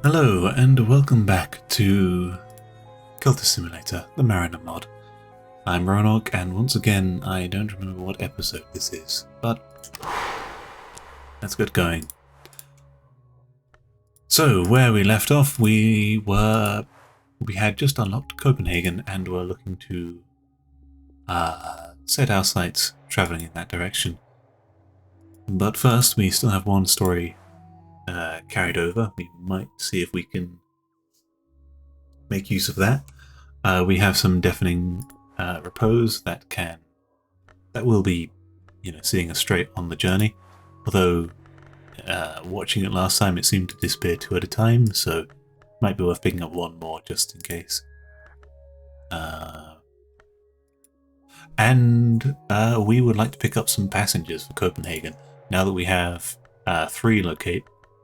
Hello and welcome back to Cultist Simulator, the Mariner mod. I'm Roanoke, and once again I don't remember what episode this is, but let's get going. So where we left off, we had just unlocked Copenhagen and were looking to set our sights travelling in that direction. But first we still have one story carried over. We might see if we can make use of that. We have some deafening repose that will be, seeing us straight on the journey. Although watching it last time, it seemed to disappear two at a time, so it might be worth picking up one more just in case. And we would like to pick up some passengers for Copenhagen now that we have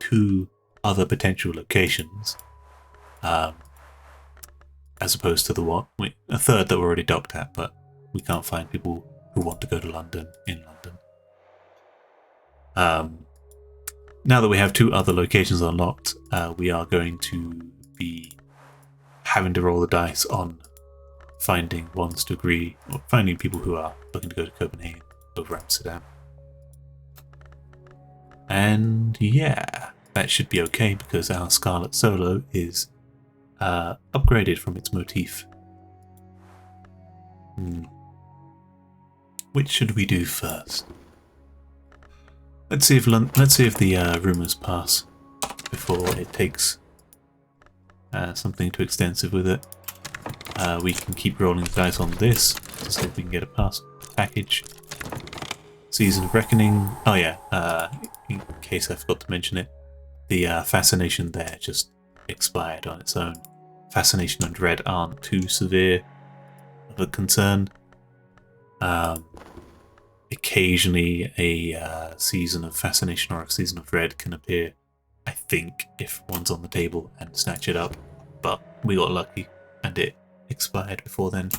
two other potential locations, as opposed to a third that we're already docked at, but we can't find people who want to go to London in London. Now that we have two other locations unlocked, we are going to be having to roll the dice on finding people who are looking to go to Copenhagen over Amsterdam. And yeah, that should be okay because our Scarlet Solo is upgraded from its motif. Which should we do first? Let's see if the rumours pass before it takes something too extensive with it. We can keep rolling the dice on this to see if we can get a pass package. Season of Reckoning. Oh yeah, in case I forgot to mention it, the Fascination there just expired on its own. Fascination and Dread aren't too severe of a concern. Occasionally a season of Fascination or a season of Dread can appear, I think, if one's on the table and snatch it up, but we got lucky and it expired before then.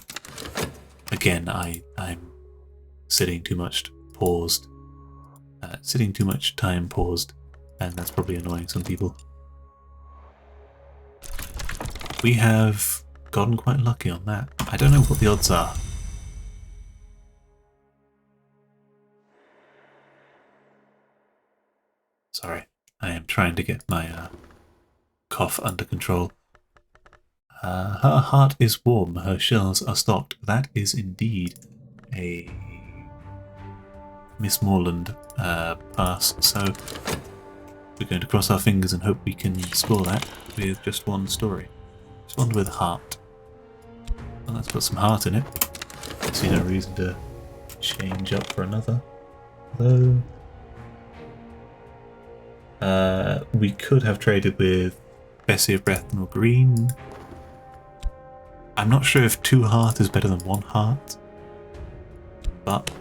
Again, I'm sitting too much time paused, and that's probably annoying some people. We have gotten quite lucky on that. I don't know what the odds are. Sorry, I am trying to get my cough under control. Her heart is warm, her shells are stocked. That is indeed a Miss Morland pass, so we're going to cross our fingers and hope we can score that with just one story. Just one with a heart. Well, let's put some heart in it. I see no reason to change up for another. Although we could have traded with Bessie of Bethnal Green. I'm not sure if 2 heart is better than 1 heart, but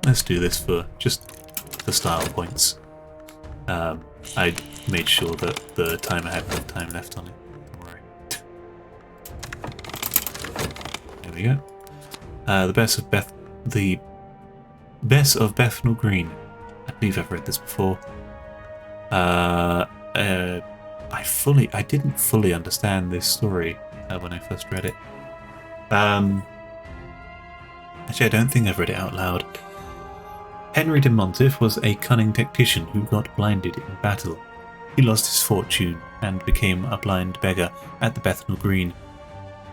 let's do this for style points. I made sure that the timer had enough time left on it. Don't worry. There we go. The Bess of Bethnal Green. I believe I've read this before. I didn't fully understand this story when I first read it. Actually, I don't think I've read it out loud. Henry de Montif was a cunning tactician who got blinded in battle. He lost his fortune and became a blind beggar at the Bethnal Green.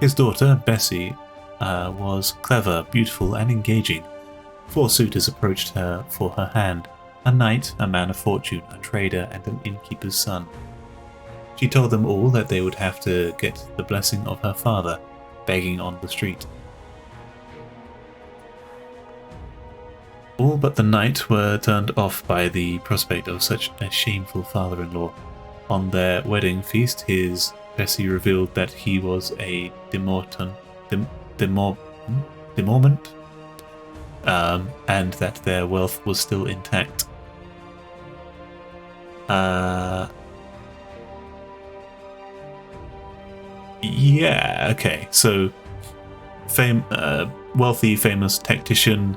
His daughter, Bessie, was clever, beautiful, and engaging. 4 suitors approached her for her hand: a knight, a man of fortune, a trader, and an innkeeper's son. She told them all that they would have to get the blessing of her father, begging on the street. All but the knight were turned off by the prospect of such a shameful father-in-law. On their wedding feast, his Bessie revealed that he was a demorment, and that their wealth was still intact. Yeah, okay, so wealthy, famous tactician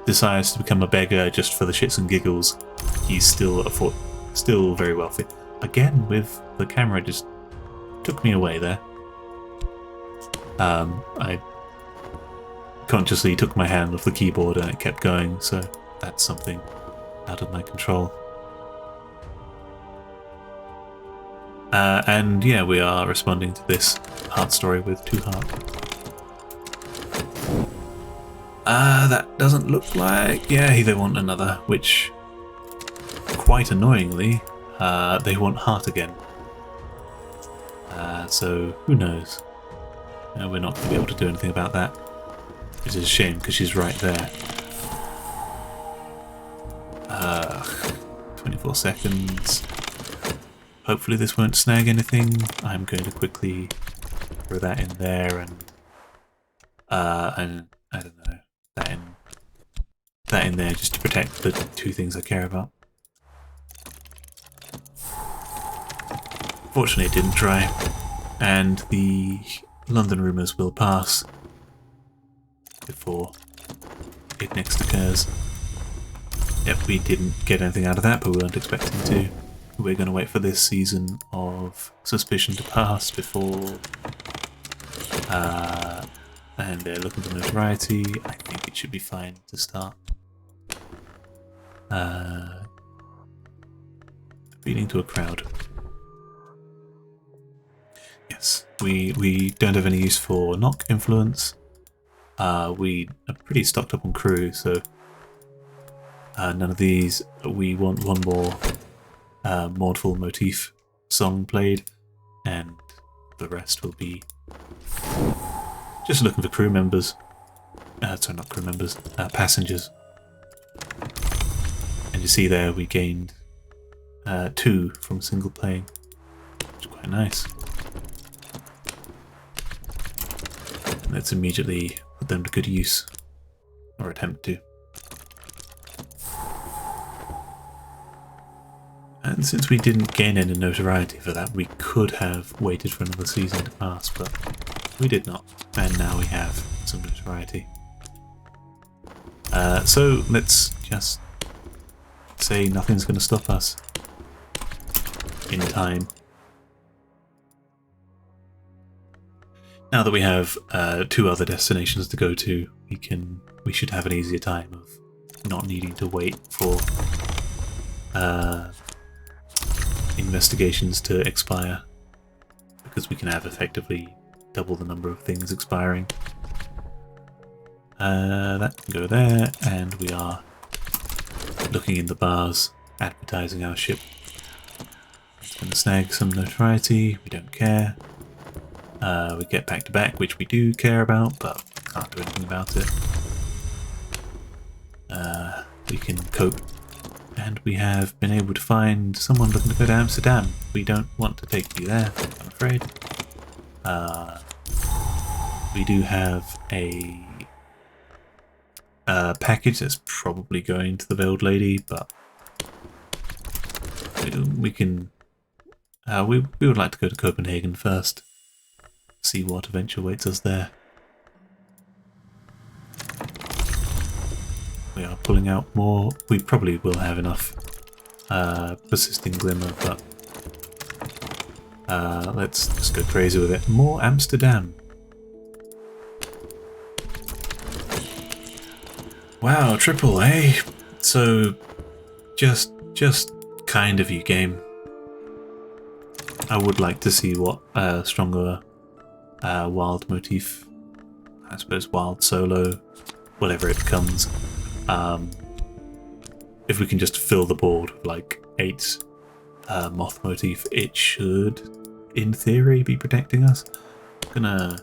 decides to become a beggar just for the shits and giggles. He's still very wealthy. again with the camera. It just took me away there. I consciously took my hand off the keyboard and it kept going, so that's something out of my control. And yeah, we are responding to this heart story with 2 heart. That doesn't look like... Yeah, they want another, which, quite annoyingly, they want heart again. So, who knows? We're not going to be able to do anything about that. Which is a shame, because she's right there. 24 seconds. Hopefully this won't snag anything. I'm going to quickly throw that in there and I don't know, that in there just to protect the 2 things I care about. Fortunately it didn't dry, and the London rumours will pass before it next occurs. Yep, we didn't get anything out of that, but we weren't expecting to. We're going to wait for this season of suspicion to pass before... and they're looking for notoriety. I think it should be fine to start. Appealing to a crowd. Yes, we don't have any use for knock influence. We are pretty stocked up on crew, so none of these. We want one more mournful motif song played, and the rest will be just looking for crew members. Sorry, not crew members, passengers. And you see there we gained 2 from single playing, which is quite nice. And let's immediately put them to good use, or attempt to. And since we didn't gain any notoriety for that, we could have waited for another season to pass, but we did not, and now we have some notoriety. So let's just say nothing's going to stop us in time. Now that we have 2 other destinations to go to, we should have an easier time of not needing to wait for investigations to expire, because we can have effectively double the number of things expiring. That can go there, and we are looking in the bars, advertising our ship. It's going to snag some notoriety, we don't care. We get back to back, which we do care about, but can't do anything about it. We can cope, and we have been able to find someone looking to go to Amsterdam. We don't want to take you there, I'm afraid. We do have a package that's probably going to the Veiled Lady, but we can. We would like to go to Copenhagen first, see what adventure awaits us there. We are pulling out more. We probably will have enough persisting glimmer, but let's just go crazy with it. More Amsterdam. Wow, triple, eh? So, just kind of you, game. I would like to see what stronger wild motif, I suppose wild solo, whatever it becomes. If we can just fill the board with like 8 moth motif, it should, in theory, be protecting us. I'm gonna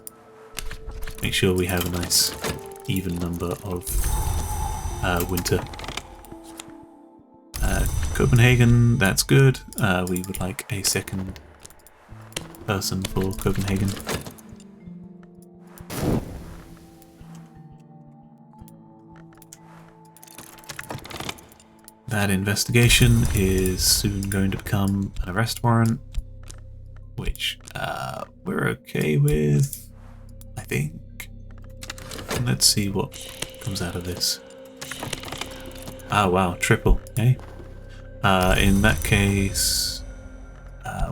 make sure we have a nice even number of winter. Copenhagen, that's good. We would like a second person for Copenhagen. That investigation is soon going to become an arrest warrant, which we're okay with, I think. And let's see what comes out of this. Ah, wow, triple, eh? In that case,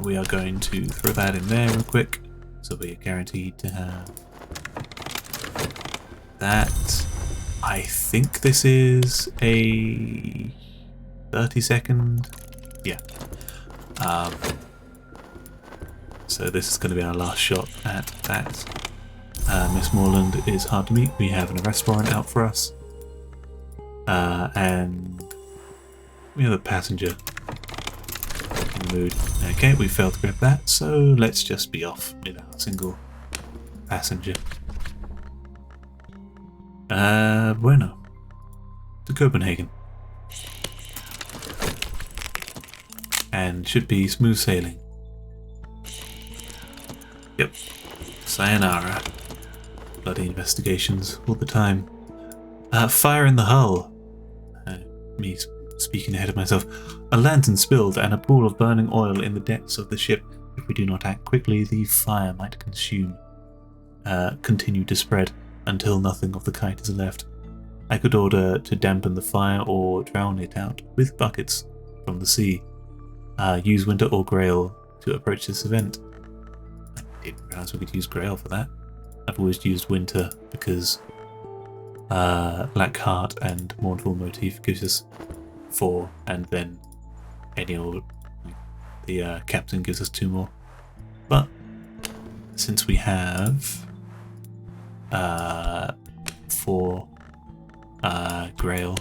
we are going to throw that in there real quick, so we are guaranteed to have that. I think this is a 30-second. Yeah. So this is going to be our last shot at that. Miss Morland is hard to meet. We have an arrest warrant out for us. And we have a passenger in the mood. Okay, we failed to grab that, so let's just be off without a single passenger. Bueno. To Copenhagen. And should be smooth sailing. Yep. Sayonara. Bloody investigations all the time. Fire in the hull. Me speaking ahead of myself. A lantern spilled and a pool of burning oil in the depths of the ship. If we do not act quickly, the fire might continue to spread until nothing of the kite is left. I could order to dampen the fire or drown it out with buckets from the sea. Use Winter or Grail to approach this event. I didn't realize we could use Grail for that. I've always used Winter because Black Heart and Mournful Motif gives us 4, and then the Captain gives us 2 more. But since we have 4 Grail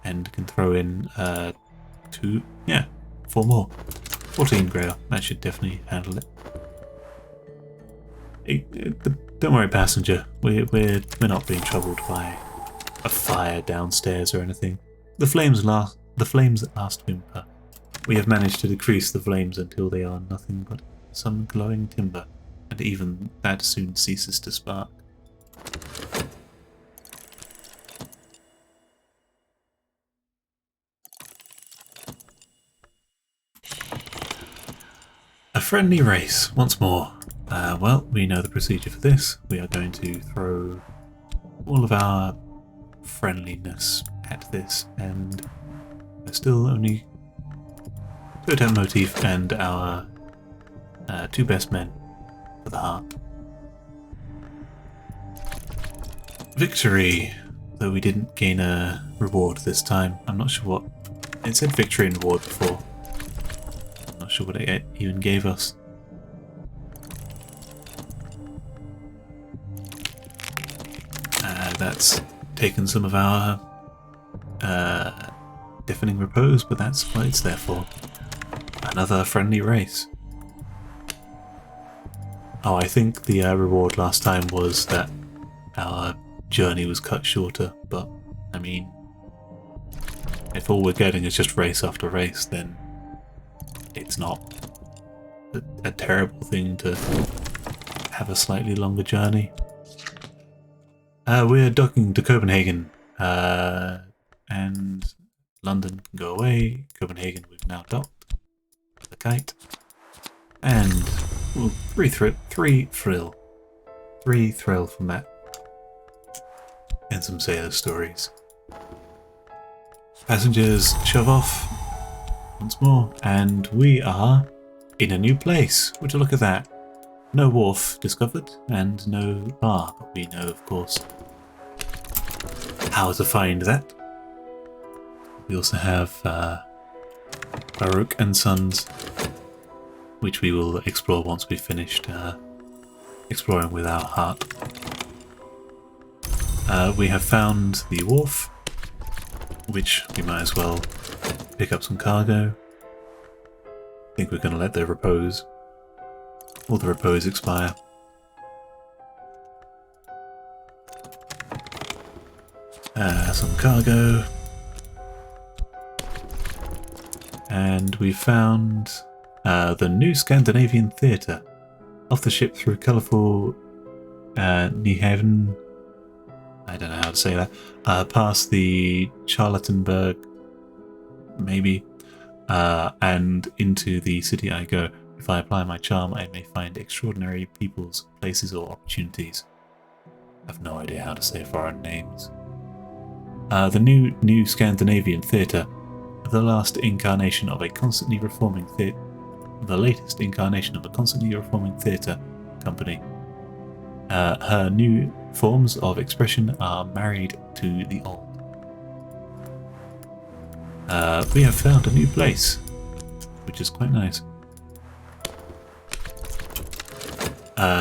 and can throw in 4 more. 14 Grail. That should definitely handle it. Don't worry, passenger. We're not being troubled by a fire downstairs or anything. The flames at last whimper. We have managed to decrease the flames until they are nothing but some glowing timber, and even that soon ceases to spark. A friendly race, once more. Well, we know the procedure for this. We are going to throw all of our friendliness at this, and there's still only Totem Motif and our 2 best men for the heart. Victory! Though we didn't gain a reward this time. I'm not sure what... It said victory and reward before. I'm not sure what it even gave us. That's taken some of our deafening repose, but that's what it's there for. Another friendly race. Oh, I think the reward last time was that our journey was cut shorter, but I mean, if all we're getting is just race after race, then it's not a terrible thing to have a slightly longer journey. We're docking to Copenhagen, and London can go away. Copenhagen, we've now docked the kite, and well, 3 thrill from that, and some sailor stories. Passengers shove off once more, and we are in a new place. Would you look at that? No wharf discovered, and no bar, but we know, of course, how to find that. We also have Baruch and Sons, which we will explore once we've finished exploring with our heart. We have found the wharf, which we might as well pick up some cargo. I think we're going to let the repose expire. Some cargo. And we found the new Scandinavian theatre. Off the ship through colourful Nyhavn. I don't know how to say that. Past the Charlottenburg, maybe, and into the city I go. If I apply my charm, I may find extraordinary peoples, places, or opportunities. I have no idea how to say foreign names. The new Scandinavian theatre, the last incarnation of a constantly reforming the latest incarnation of a constantly reforming theatre company. Her new forms of expression are married to the old. We have found a new place, which is quite nice.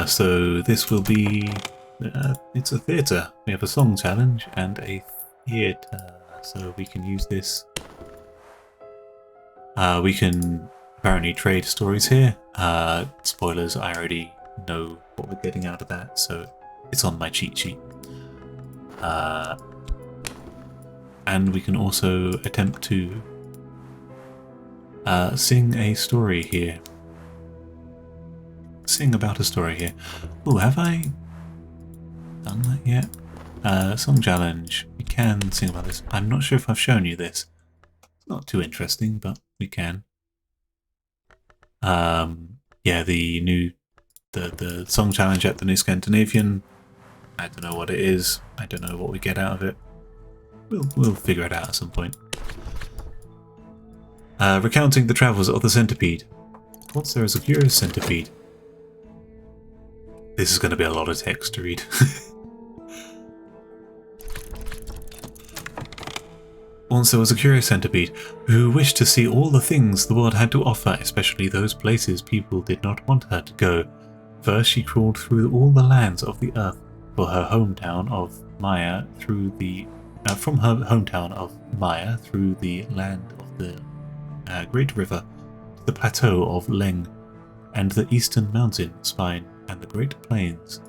So this will be... it's a theatre. We have a song challenge and a theatre, so we can use this. We can apparently trade stories here. Spoilers, I already know what we're getting out of that, so it's on my cheat sheet. And we can also attempt to sing a story here. Sing about a story here. Oh, have I done that yet? Song challenge. We can sing about this. I'm not sure if I've shown you this. It's not too interesting, but we can. Yeah, the song challenge at the New Scandinavian. I don't know what it is. I don't know what we get out of it. We'll figure it out at some point. Recounting the travels of the centipede. Once there is a curious centipede. This is going to be a lot of text to read. Once there was a curious centipede who wished to see all the things the world had to offer, especially those places people did not want her to go. First she crawled through all the lands of the earth for her hometown of Maya through the from her hometown of Maya through the land of the Great River to the plateau of Leng and the eastern mountain spine and the Great Plains.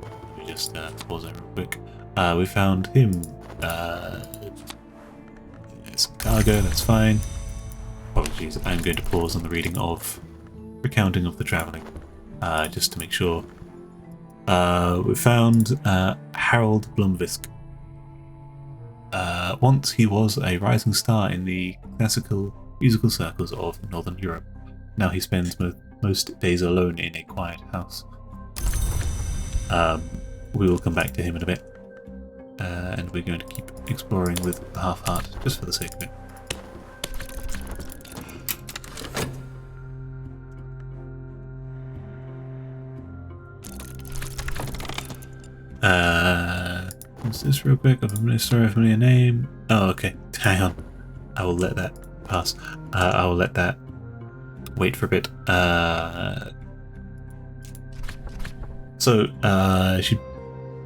Let me just pause that real quick. We found him. Some cargo, that's fine. Apologies, I'm going to pause on the reading of recounting of the travelling, just to make sure. We found Harold Blomfisk. Once he was a rising star in the classical musical circles of Northern Europe. Now he spends most days alone in a quiet house. We will come back to him in a bit. And we're going to keep exploring with half heart, just for the sake of it. What's this real quick? Of a story of familiar name. Oh, okay. Hang on. I will let that pass. I will let that wait for a bit. So she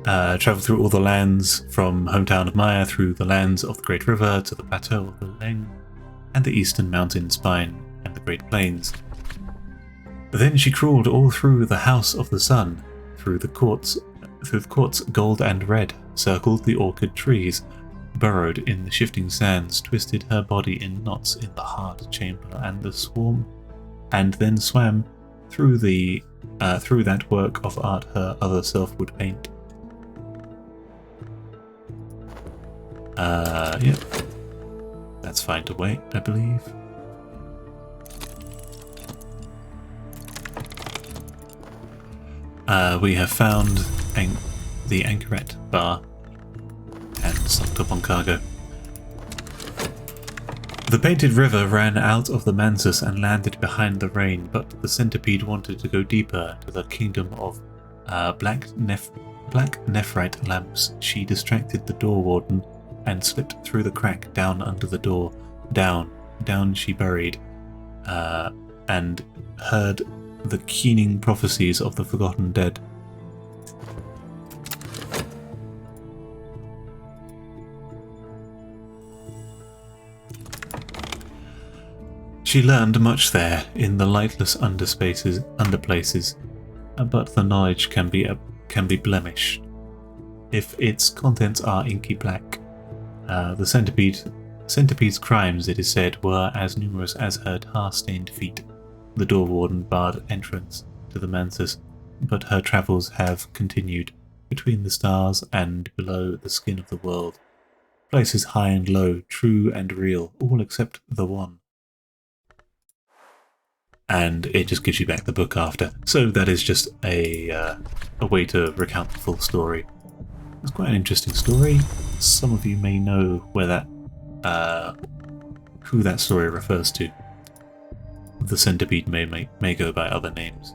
travelled through all the lands from hometown of Maya through the lands of the Great River to the plateau of the Leng and the eastern mountain spine and the Great Plains. Then she crawled all through the House of the Sun, through the courts gold and red, circled the orchid trees, burrowed in the shifting sands, twisted her body in knots in the hard chamber and the swarm, and then swam through that work of art her other self would paint. Yep. That's fine to wait, I believe. We have found the Anchoret bar and stocked up on cargo. The painted river ran out of the Mansus and landed behind the rain, but the centipede wanted to go deeper to the kingdom of black nephrite lamps. She distracted the door warden and slipped through the crack down under the door. Down she buried, and heard the keening prophecies of the forgotten dead. She learned much there, in the lightless underplaces, but the knowledge can be blemished if its contents are inky black. The centipede's crimes, it is said, were as numerous as her tar-stained feet. The door warden barred entrance to the Mansus, but her travels have continued between the stars and below the skin of the world. Places high and low, true and real, all except the one. And it just gives you back the book after. So that is just a way to recount the full story. It's quite an interesting story. Some of you may know where that who that story refers to. the centipede may go by other names.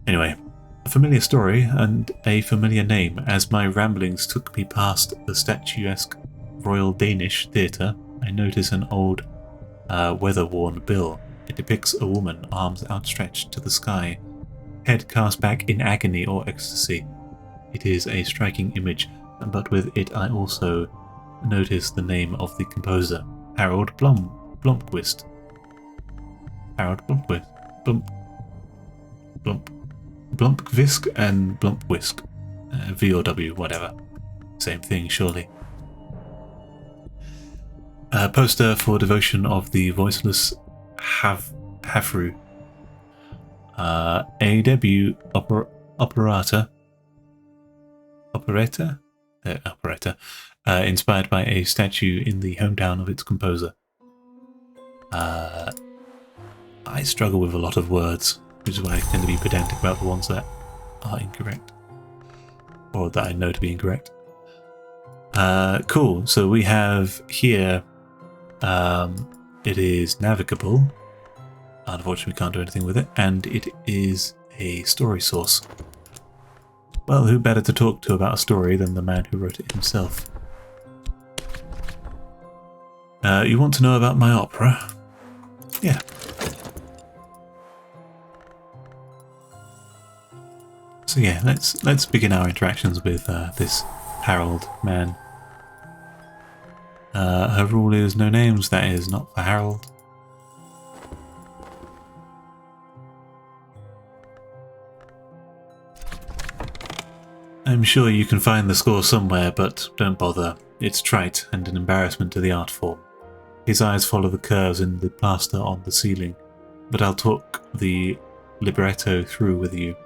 Anyway, a familiar story and a familiar name. As my ramblings took me past the statuesque Royal Danish Theatre, I notice an old, weather-worn bill. It depicts a woman, arms outstretched to the sky, head cast back in agony or ecstasy. It is a striking image, but with it I also notice the name of the composer, Harold Blomqvist. Harold Blomqvist. Blomqvist and Blomqvist. V or W, whatever. Same thing, surely. Poster for devotion of the voiceless Hafru. A debut operetta, inspired by a statue in the hometown of its composer. I struggle with a lot of words, which is why I tend to be pedantic about the ones that are incorrect, or that I know to be incorrect. Cool, so we have here, it is navigable. Unfortunately, we can't do anything with it, and it is a story source. Well, who better to talk to about a story than the man who wrote it himself? You want to know about my opera? Yeah. So yeah, let's begin our interactions with this Harold man. Her rule is no names. That is not for Harold. I'm sure you can find the score somewhere, but don't bother. It's trite and an embarrassment to the art form. His eyes follow the curves in the plaster on the ceiling, but I'll talk the libretto through with you.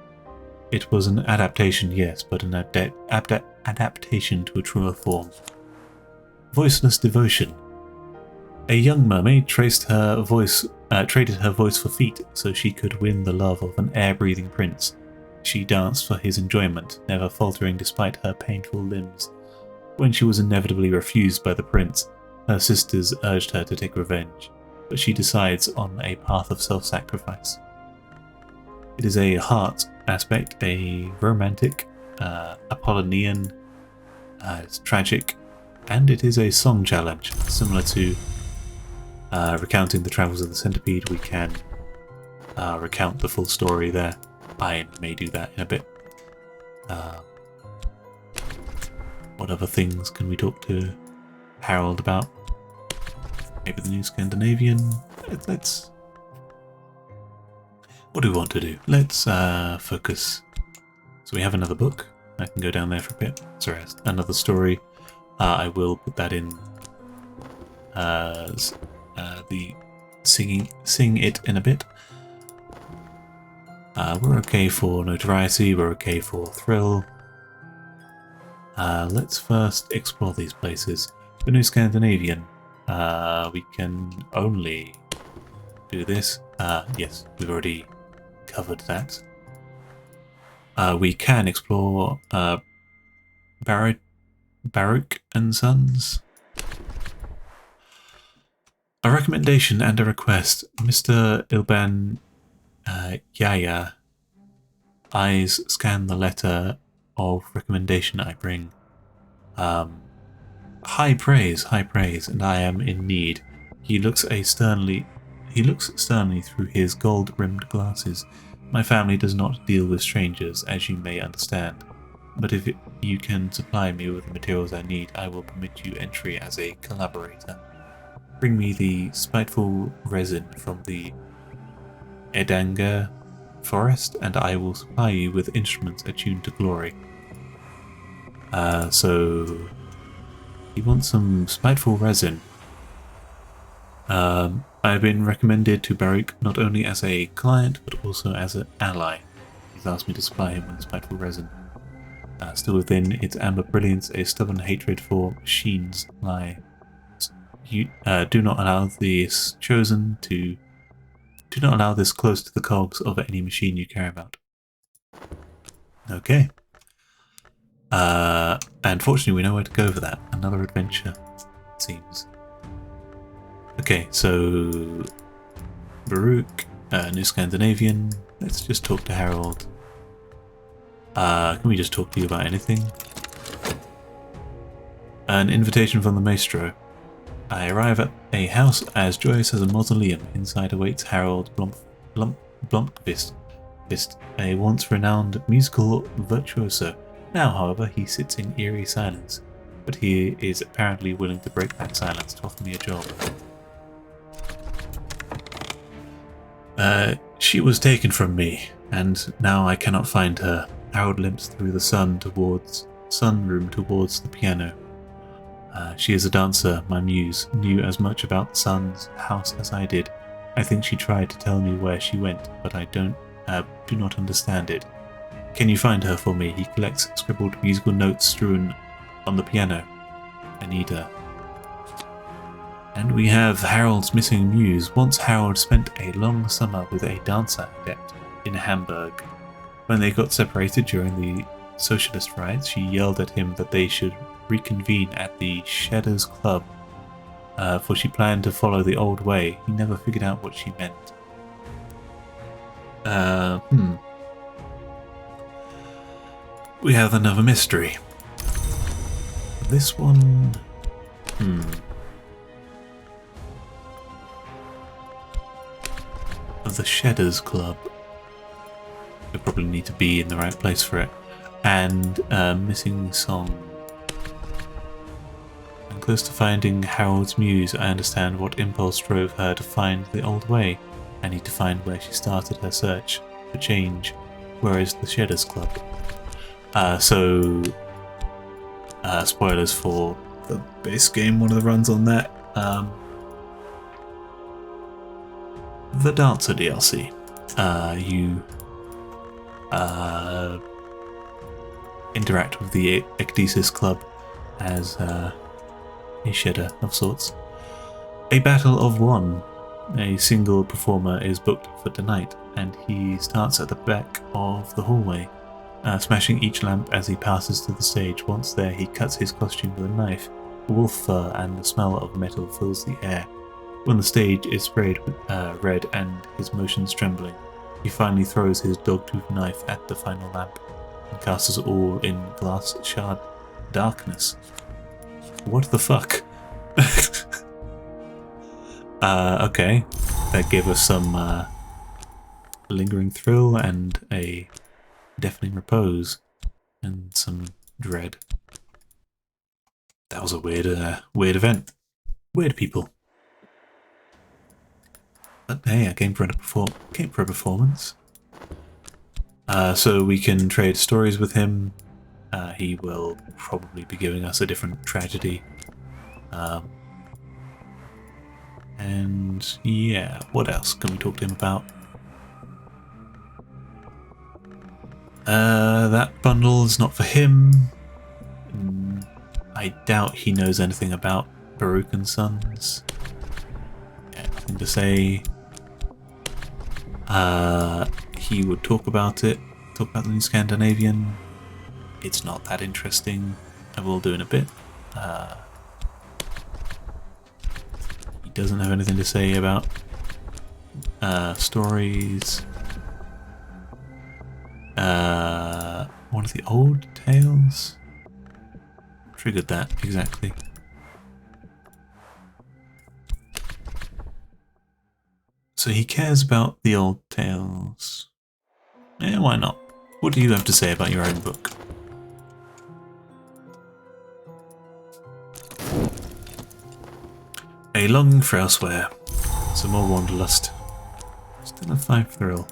It was an adaptation, yes, but an adaptation to a truer form. Voiceless devotion. A young mermaid traded her voice for feet so she could win the love of an air-breathing prince. She danced for his enjoyment, never faltering despite her painful limbs. When she was inevitably refused by the prince, her sisters urged her to take revenge, but she decides on a path of self-sacrifice. It is a heart aspect, a romantic, Apollonian, it's tragic, and it is a song challenge. Similar to recounting the travels of the centipede, we can recount the full story there. I may do that in a bit. What other things can we talk to Harold about? Maybe the New Scandinavian? Let's... What do we want to do? Let's focus. So we have another book. I can go down there for a bit. Sorry, another story. I will put that in the sing it in a bit. We're okay for notoriety, we're okay for thrill. Let's first explore these places. The New Scandinavian. We can only do this. Yes, we've already covered that. We can explore Baruch and Sons. A recommendation and a request. Mr. Ilban Yaya. Eyes scan the letter of recommendation I bring. High praise, and I am in need. He looks sternly through his gold-rimmed glasses. My family does not deal with strangers, as you may understand. But if you can supply me with the materials I need, I will permit you entry as a collaborator. Bring me the spiteful resin from the Edanga forest, and I will supply you with instruments attuned to glory. So you want some spiteful resin. I've been recommended to Baruch not only as a client, but also as an ally. He's asked me to supply him with spiteful resin. Still within its amber brilliance, a stubborn hatred for machines lie. You do not allow this close to the cogs of any machine you care about. Okay. And fortunately we know where to go for that. Another adventure, it seems. Okay, so Baruch, New Scandinavian. Let's just talk to Harold. Can we just talk to you about anything? An invitation from the Maestro. I arrive at a house as joyous as a mausoleum. Inside awaits Harold Blomqvist, a once renowned musical virtuoso. Now, however, he sits in eerie silence, but he is apparently willing to break that silence to offer me a job. She was taken from me, and now I cannot find her. Harold limps through the sunroom towards the piano. She is a dancer, my muse, knew as much about the sun's house as I did. I think she tried to tell me where she went, but I do not understand it. Can you find her for me? He collects scribbled musical notes strewn on the piano. I need her. And we have Harold's missing muse. Once Harold spent a long summer with a dancer adept in Hamburg. When they got separated during the socialist riots, she yelled at him that they should reconvene at the Shedders Club, for she planned to follow the old way. He never figured out what she meant. We have another mystery. This one... The Shedders Club. We probably need to be in the right place for it. And missing song. I'm close to finding Harold's muse. I understand what impulse drove her to find the old way. I need to find where she started her search for change. Where is the Shedders Club? Spoilers for the base game, one of the runs on that. The Dancer DLC. You interact with the Ecdysis Club as a shedder of sorts. A battle of one. A single performer is booked for tonight, and he starts at the back of the hallway, smashing each lamp as he passes to the stage. Once there, he cuts his costume with a knife. Wolf fur and the smell of metal fills the air. When the stage is sprayed with red and his motions trembling, he finally throws his dogtooth knife at the final lamp and casts us all in glass shard darkness. What the fuck? Okay, that gave us some lingering thrill and a deafening repose and some dread. That was a weird event. Weird people. But hey, I came for a performance. So we can trade stories with him. He will probably be giving us a different tragedy. And yeah, what else can we talk to him about? That bundle is not for him. I doubt he knows anything about Baruch and Sons. Yeah, nothing to say. He would talk about it, talk about the New Scandinavian. It's not that interesting. I will do in a bit. He doesn't have anything to say about stories. One of the old tales? Triggered that, exactly. So he cares about the old tales. Eh, why not? What do you have to say about your own book? A longing for elsewhere. Some more wanderlust. Still a 5 thrill.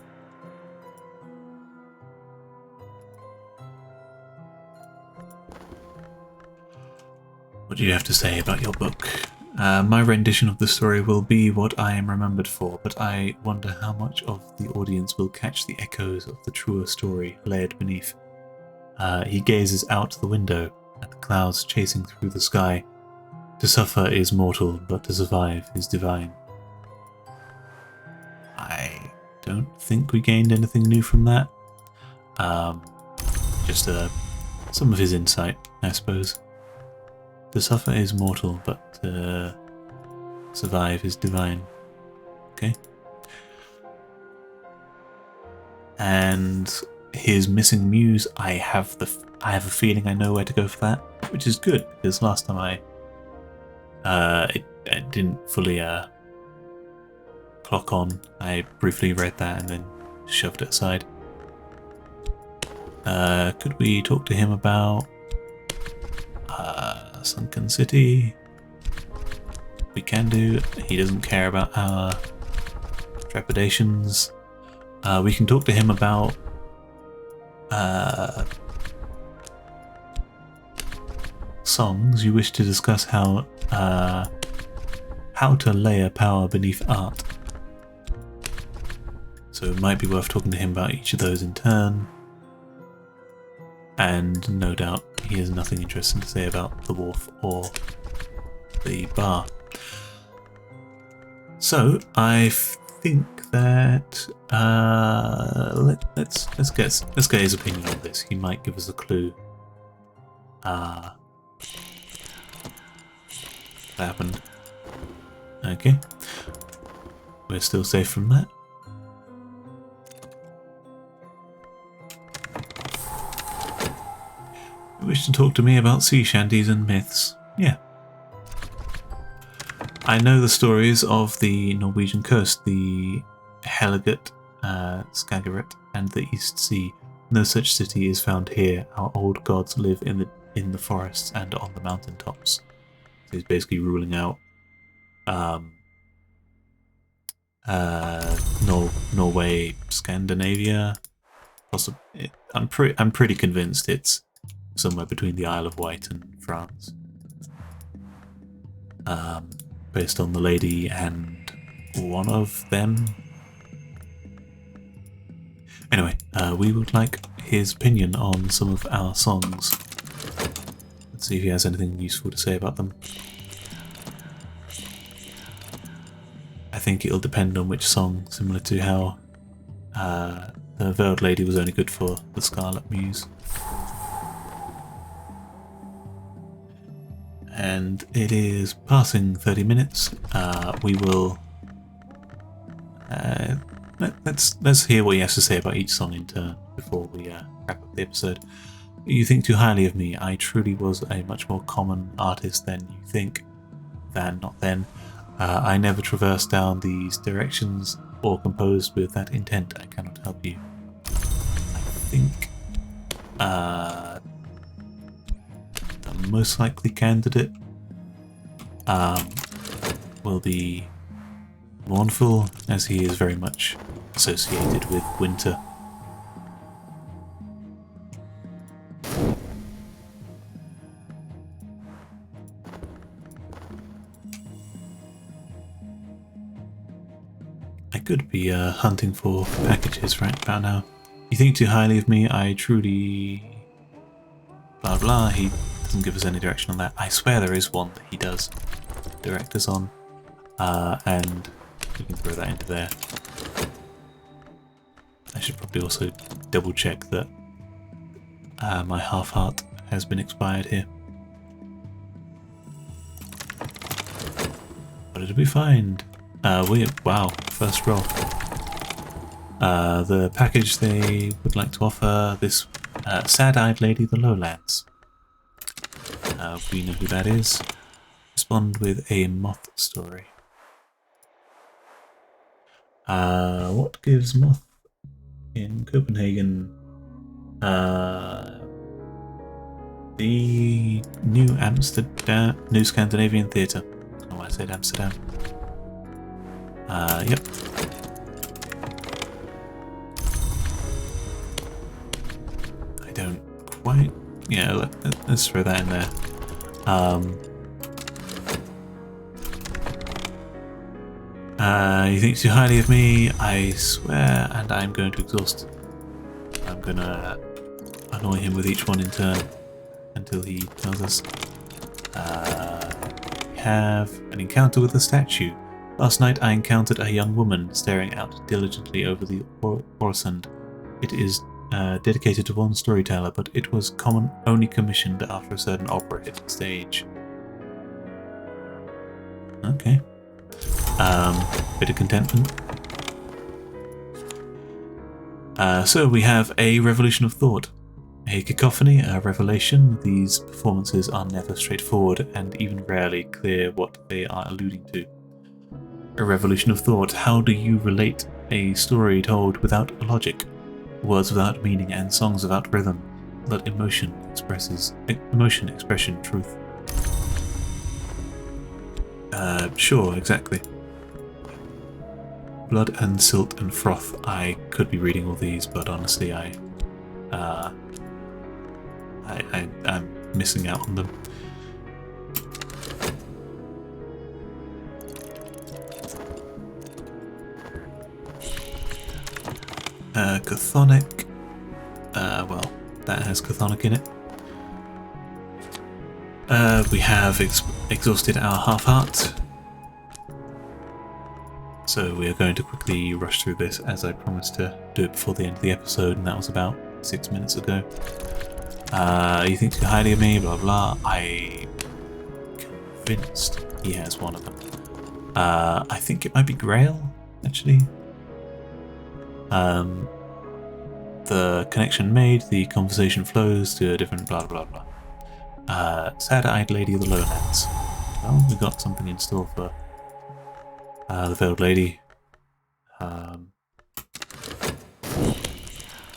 What do you have to say about your book? My rendition of the story will be what I am remembered for, but I wonder how much of the audience will catch the echoes of the truer story layered beneath. He gazes out the window at the clouds chasing through the sky. To suffer is mortal, but to survive is divine. I don't think we gained anything new from that. Just some of his insight, I suppose. To suffer is mortal, but to survive is divine. Okay. and his missing muse, I have a feeling I know where to go for that, which is good because last time I didn't fully clock on. I briefly read that and then shoved it aside. Could we talk to him about Sunken City? We can do. He doesn't care about our trepidations. We can talk to him about songs. You wish to discuss how to layer power beneath art. So it might be worth talking to him about each of those in turn. And no doubt he has nothing interesting to say about the wharf or the bar. So I think that let's get his opinion on this. He might give us a clue. That happened. Okay, we're still safe from that. You wish to talk to me about sea shanties and myths? Yeah. I know the stories of the Norwegian coast, the Heligot, Skagerrak, and the East Sea. No such city is found here. Our old gods live in the forests and on the mountain tops. So he's basically ruling out Norway, Scandinavia. Possibly, I'm pretty convinced it's somewhere between the Isle of Wight and France. Based on the lady and one of them. Anyway, we would like his opinion on some of our songs. Let's see if he has anything useful to say about them. I think it'll depend on which song, similar to how the Veiled Lady was only good for the Scarlet Muse. And it is passing 30 minutes. We will let's hear what he has to say about each song in turn before we wrap up the episode. You think too highly of me. I truly was a much more common artist than you think. Not then. I never traversed down these directions or composed with that intent. I cannot help you. I think the most likely candidate will be Mournful, as he is very much associated with winter. I could be hunting for packages right about now. You think too highly of me, I truly... blah blah, he doesn't give us any direction on that. I swear there is one that he does direct us on. And we can throw that into there. I should probably also double check that my half heart has been expired here. What did we find? Wow, first roll. The package they would like to offer this sad-eyed lady, the Lowlands. We know who that is. Respond with a moth story. What gives moth in Copenhagen? The New Scandinavian Theatre. I don't know why I said Amsterdam. Yep. I don't quite... yeah, let's throw that in there. You think too highly of me, I swear, and I'm going to exhaust. I'm gonna annoy him with each one in turn until he tells us. We have an encounter with a statue. Last night I encountered a young woman staring out diligently over the Oresund. It is dedicated to one storyteller, but it was only commissioned after a certain opera hit the stage. Okay. Bit of contentment. So we have a revolution of thought, a cacophony, a revelation. These performances are never straightforward and even rarely clear what they are alluding to. A revolution of thought. How do you relate a story told without logic, words without meaning, and songs without rhythm? Let emotion expression, truth. Sure, exactly. Blood and silt and froth. I could be reading all these, but honestly, I'm missing out on them. Chthonic. Well, that has chthonic in it. We have exhausted our half-heart. So we are going to quickly rush through this, as I promised to do it before the end of the episode, and that was about 6 minutes ago. You think too highly of me, blah blah. I'm convinced he has one of them. I think it might be Grail, actually. The connection made, the conversation flows to a different blah blah blah. Sad-eyed Lady of the Lowlands. Well, we got something in store for the Veiled Lady.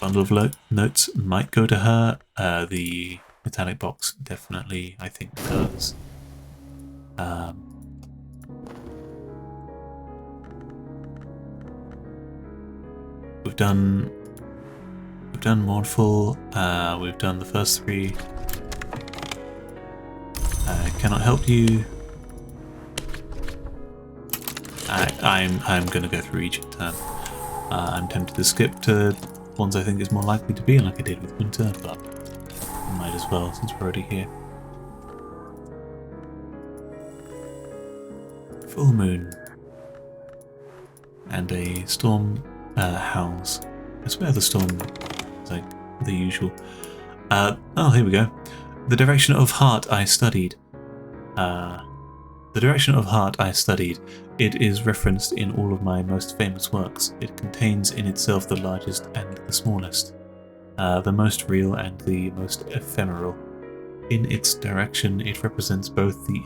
Bundle of notes might go to her. The metallic box definitely, I think, does. We've done Mournful. We've done the first 3. Cannot help you. I'm gonna go through each turn. I'm tempted to skip to ones I think is more likely to be, like I did with Winter, but I might as well since we're already here. Full moon and a storm howls. I swear the storm is like the usual. Oh, here we go. The direction of heart I studied. The direction of heart I studied. It is referenced in all of my most famous works. It contains in itself the largest and the smallest, the most real and the most ephemeral. In its direction, it represents both the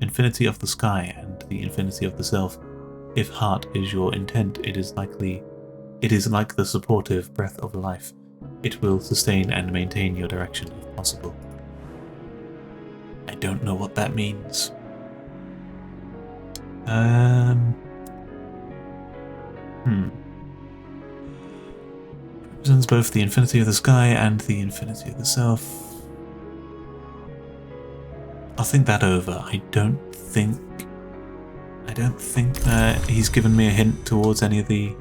infinity of the sky and the infinity of the self. If heart is your intent, it is like the supportive breath of life. It will sustain and maintain your direction if possible. I don't know what that means. Represents both the infinity of the sky and the infinity of the self. I'll think that over. I don't think he's given me a hint towards any of the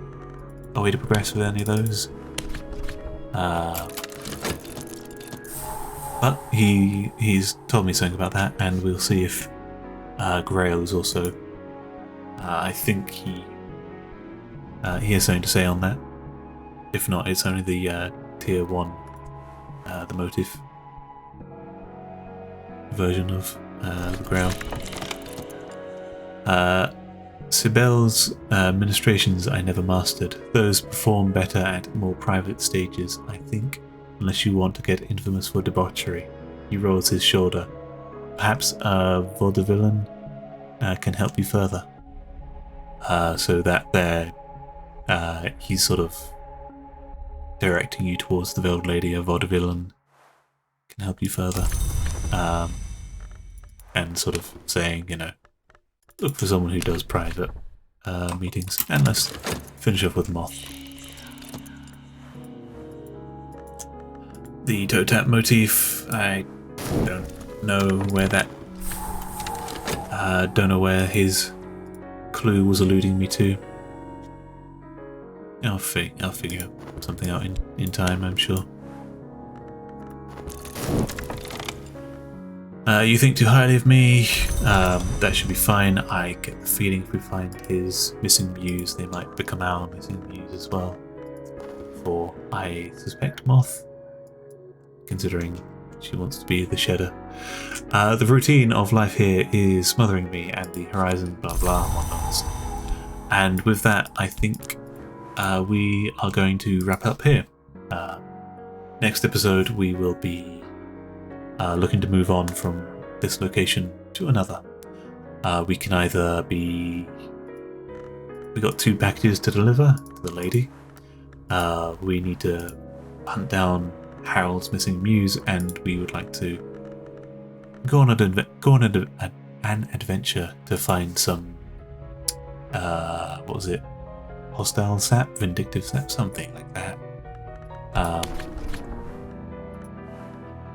a way to progress with any of those. But he's told me something about that, and we'll see if Grail is also. I think he has something to say on that. If not, it's only the tier 1, the motive version of the Grail. Sibel's ministrations I never mastered. Those perform better at more private stages, I think, unless you want to get infamous for debauchery. He rolls his shoulder. Perhaps Vaudevillain can help you further. So that there, he's sort of directing you towards the Veiled Lady. Of Vaudevillain can help you further. And sort of saying, you know, look for someone who does private meetings. And let's finish off with Moth. The toe tap motif, I don't know where that... don't know where his clue was alluding me to. I'll figure something out in time, I'm sure. You think too highly of me. That should be fine. I get the feeling if we find his missing muse, they might become our missing muse as well. For I suspect Moth, considering she wants to be the shedder. The routine of life here is smothering me, and the horizon, blah blah, whatnot. And with that, I think we are going to wrap up here. Next episode, we will be looking to move on from this location to another. We can either be... We got 2 packages to deliver to the lady. We need to hunt down Harold's missing muse, and we would like to go on an adventure to find some what was it? Hostile sap, vindictive sap, something like that.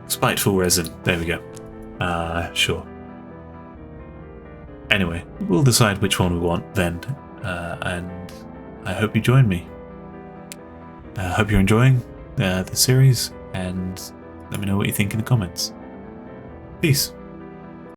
Spiteful resin. There we go. Sure. Anyway, we'll decide which one we want then, and I hope you join me. I hope you're enjoying the series, and let me know what you think in the comments. Peace.